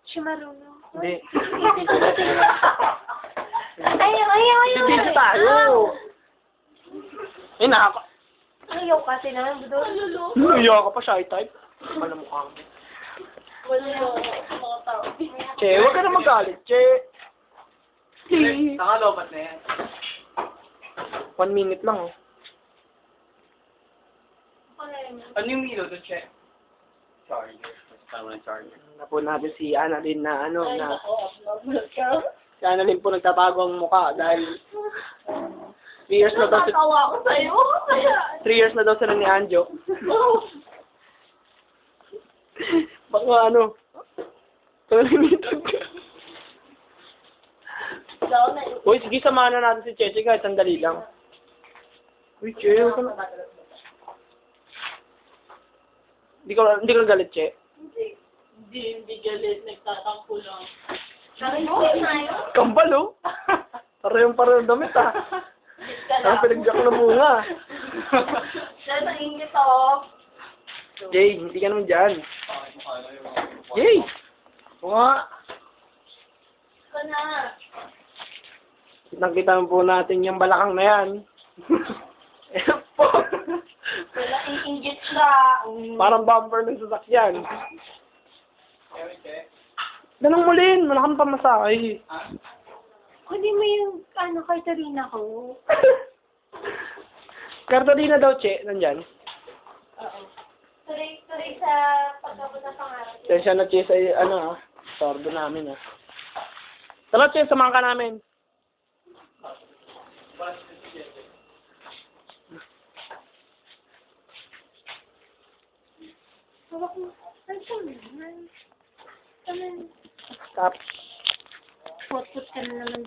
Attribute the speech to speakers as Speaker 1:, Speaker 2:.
Speaker 1: Siya marunong.
Speaker 2: Hindi.
Speaker 1: Ayaw.
Speaker 2: Bibidyo tayo. Eh, nakaka...
Speaker 1: Ayaw kasi naman, Budol.
Speaker 2: Ayaw ka pa, shy type. Alam mo ka. Che, huwag ka na magalit, Che.
Speaker 3: Saka lobat na yan.
Speaker 2: 1 minute lang, oh.
Speaker 3: Ano yung milo doon, Che? Charger. Tama na charger.
Speaker 2: Na po natin si Annalyn na ano na... Si Annalyn po nagtatago ang mukha dahil 3 years na daw
Speaker 1: Natawa ko sa'yo.
Speaker 2: 3 years na daw sila ni Anjo. Baka ano? Kalimitan ka. Uy, sige, samahan na natin si Cheche kahit sandali lang. Uy, Che, huwag ka na. Hindi ko galit, Che.
Speaker 1: Hindi galit. Nagtatampo lang. Sabi mo, na
Speaker 2: Kambal, oh. Parehong damit, ah. Ang pinagdiyak na bunga.
Speaker 1: Siya sa ingit, oh.
Speaker 2: Jay, hindi ka naman dyan. Jay! Oo nga.
Speaker 1: Ito na.
Speaker 2: Nakita po natin yung balakang na yan. Ayan po.
Speaker 1: Wala ingit siya.
Speaker 2: Parang bumper ng sasakyan. Ganang mo rin, wala kang pamasahe.
Speaker 1: Kunin mo yung, Katarina ko.
Speaker 2: Cartolina daw, Che, nandyan.
Speaker 1: Oo. Tuloy sa pagkabot ng pangarap.
Speaker 2: Tensya na, Che, sa sordo namin, ah. Tala, Che, samahan ka namin.
Speaker 1: Hawak mo. Ano naman?
Speaker 2: Stop.
Speaker 1: Put ka na naman